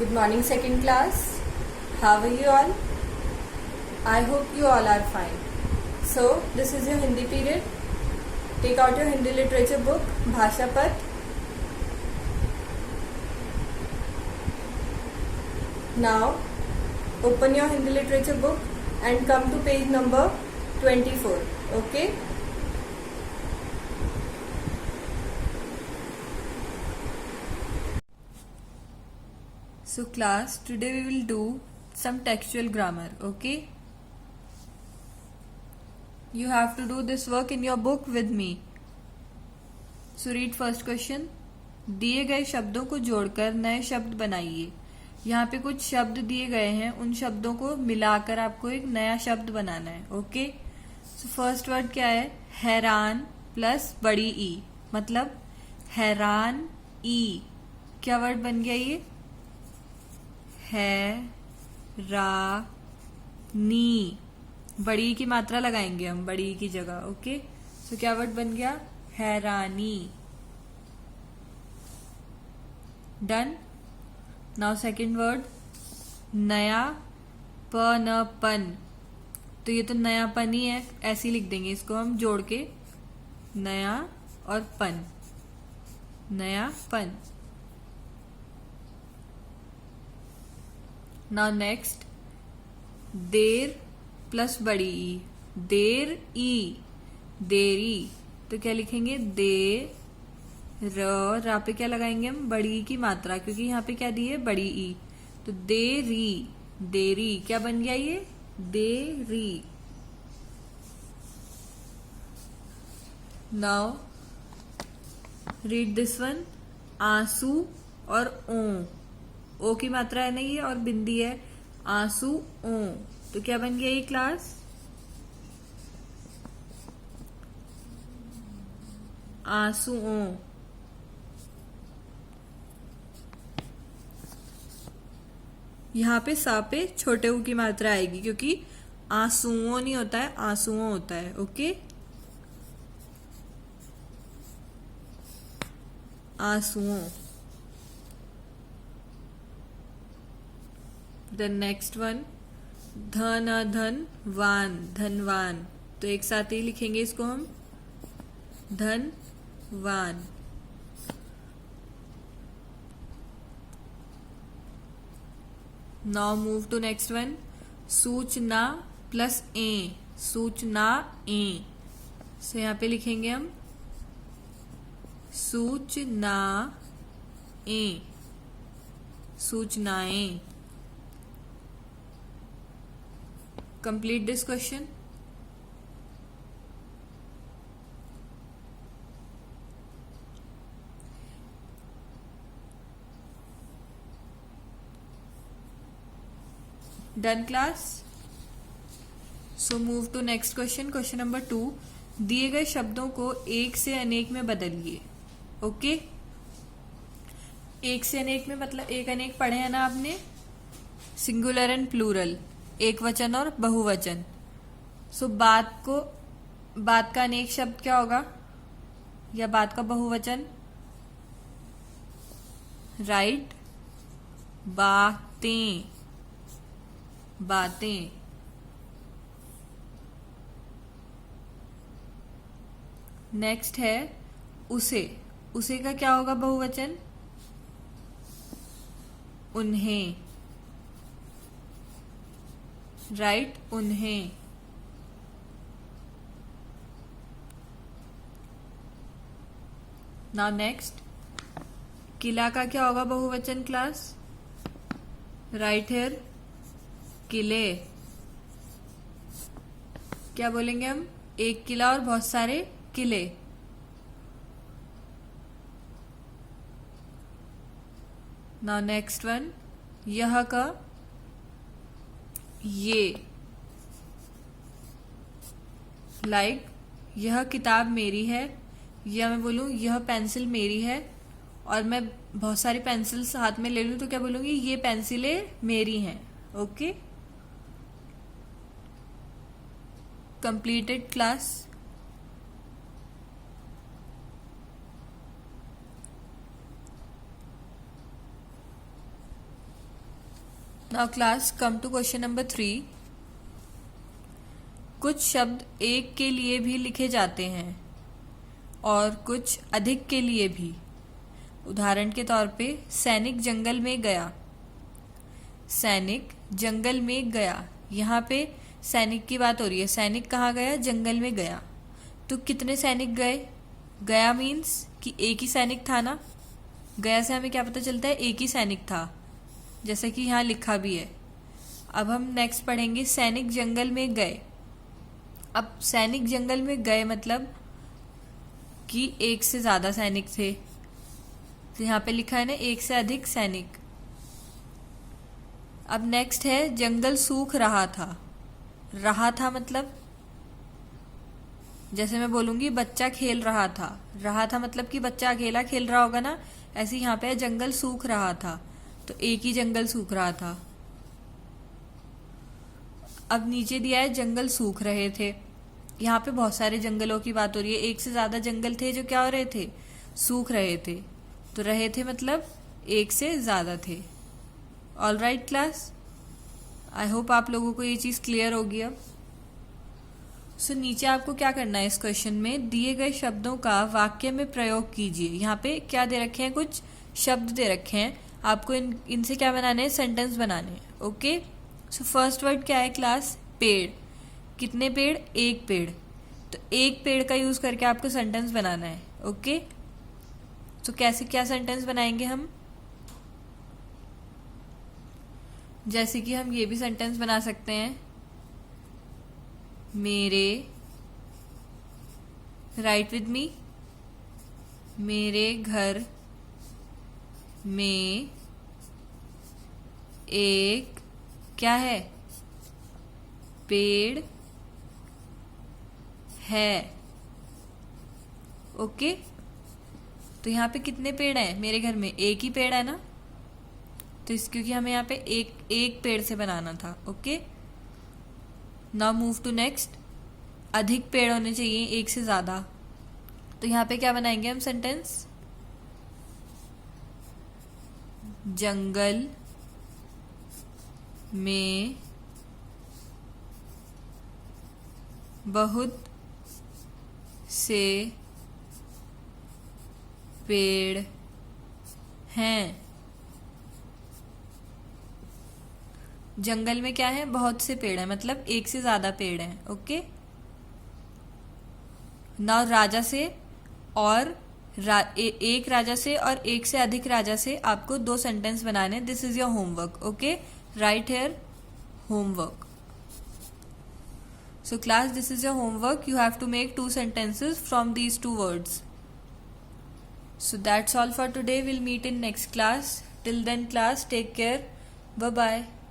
Good morning, second class. How are you all? I hope you all are fine. So, this is your Hindi period. Take out your Hindi literature book, Bhasha Path. Now, open your Hindi literature book and come to page number 24. Okay? So class, today we will do some textual grammar, okay? You have to do this work in your book with me. So read first question. दिए गए शब्दों को जोड़कर नए शब्द बनाइए. यहाँ पे कुछ शब्द दिए गए हैं, उन शब्दों को मिलाकर आपको एक नया शब्द बनाना है, ओके? सो फर्स्ट वर्ड क्या है? हैरान प्लस बड़ी ई, मतलब हैरान ई. क्या वर्ड बन गया ये? है रा नी. बड़ी की मात्रा लगाएंगे हम बड़ी की जगह, ओके? सो क्या वर्ड बन गया? हैरानी. डन. नाउ सेकंड वर्ड नया प न पन. तो ये तो नयापन ही है, ऐसे ही लिख देंगे इसको हम जोड़ के, नया और पन, नयापन. नाउ नेक्स्ट देर प्लस बड़ी ई, देर ई, देरी. तो क्या लिखेंगे? दे रा पे क्या लगाएंगे हम? बड़ी ई की मात्रा, क्योंकि यहाँ पे क्या दी है? बड़ी ई. तो देरी, देरी. क्या बन गया ये? देरी. Now read this one. आंसू और ओ की मात्रा है ना ये, और बिंदी है. आंसू ओ. तो क्या बन गया ये क्लास? आंसू ओ. यहाँ पे सा पे छोटे ऊ की मात्रा आएगी, क्योंकि आंसुओं नहीं होता है, आंसुओं होता है, ओके? आंसुओं. द नेक्स्ट वन धन धन वान, धनवान. तो एक साथ ही लिखेंगे इसको हम, धनवान. Now move to next one. सूचना प्लस ए, सूचना ए. सो यहाँ पे लिखेंगे हम सूचना ए, सूचनाएं. Complete this question. Done class. So move to next question. Question number 2. दिए गए शब्दों को एक से अनेक में बदलिए, ओके? एक से अनेक में मतलब एक अनेक पढ़े हैं ना आपने, सिंगुलर एंड प्लूरल, एक वचन और बहुवचन. सो बात का अनेक शब्द क्या होगा, या बात का बहुवचन? राइट, बातें, बातें. नेक्स्ट है उसे. उसे का क्या होगा बहुवचन? उन्हें, राइट, उन्हें. नाउ नेक्स्ट किला का क्या होगा बहुवचन क्लास? राइट हियर, किले. क्या बोलेंगे हम? एक किला और बहुत सारे किले. नाउ नेक्स्ट वन यह का ये, लाइक यह किताब मेरी है, या मैं बोलूं यह पेंसिल मेरी है, और मैं बहुत सारी पेंसिल्स हाथ में ले लूं तो क्या बोलूंगी? ये पेंसिलें मेरी हैं, okay? Completed class. Now class come to question number 3. कुछ शब्द एक के लिए भी लिखे जाते हैं और कुछ अधिक के लिए भी. उदाहरण के तौर पे सैनिक जंगल में गया. सैनिक जंगल में गया. यहाँ पे सैनिक की बात हो रही है. सैनिक कहाँ गया? जंगल में गया. तो कितने सैनिक गए? गया मीन्स कि एक ही सैनिक था ना. गया से हमें क्या पता चलता है? एक ही सैनिक था, जैसे कि यहाँ लिखा भी है. अब हम नेक्स्ट पढ़ेंगे सैनिक जंगल में गए. अब सैनिक जंगल में गए मतलब कि एक से ज्यादा सैनिक थे. तो यहाँ पे लिखा है ना एक से अधिक सैनिक. अब नेक्स्ट है जंगल सूख रहा था. रहा था मतलब जैसे मैं बोलूंगी बच्चा खेल रहा था. रहा था मतलब कि बच्चा अकेला खेल रहा होगा ना. ऐसे यहाँ पे जंगल सूख रहा था, तो एक ही जंगल सूख रहा था. अब नीचे दिया है जंगल सूख रहे थे. यहाँ पे बहुत सारे जंगलों की बात हो रही है. एक से ज्यादा जंगल थे जो क्या हो रहे थे? सूख रहे थे. तो रहे थे मतलब एक से ज्यादा थे. All right class, I hope आप लोगों को ये चीज क्लियर होगी अब. सो नीचे आपको क्या करना है, इस क्वेश्चन में दिए गए शब्दों का वाक्य में प्रयोग कीजिए. यहाँ पे क्या दे रखे हैं? कुछ शब्द दे रखे हैं. आपको इनसे क्या बनाने हैं? सेंटेंस बनाने हैं. ओके. सो फर्स्ट वर्ड क्या है क्लास? पेड़. कितने पेड़? एक पेड़. तो एक पेड़ का यूज करके आपको सेंटेंस बनाना है. ओके. तो कैसे क्या सेंटेंस बनाएंगे हम? जैसे कि हम ये भी सेंटेंस बना सकते हैं. मेरे, राइट विद मी, मेरे घर में एक क्या है? पेड़ है. ओके. तो यहाँ पे कितने पेड़ हैं? मेरे घर में एक ही पेड़ है ना. तो क्योंकि हमें यहाँ पे एक पेड़ से बनाना था. Okay. Now move to next. अधिक पेड़ होने चाहिए, एक से ज्यादा. तो यहाँ पे क्या बनाएंगे हम सेंटेंस? जंगल में बहुत से पेड़ हैं. जंगल में क्या है? बहुत से पेड़ हैं, मतलब एक से ज्यादा पेड़ हैं. ओके. नाउ राजा से और एक राजा से और एक से अधिक राजा से आपको दो सेंटेंस बनाने. This is your homework. Okay. Right here homework. So class, this is your homework. You have to make 2 sentences from these 2 words. So that's all for today. We'll meet in next class. Till then class, take care. Bye bye.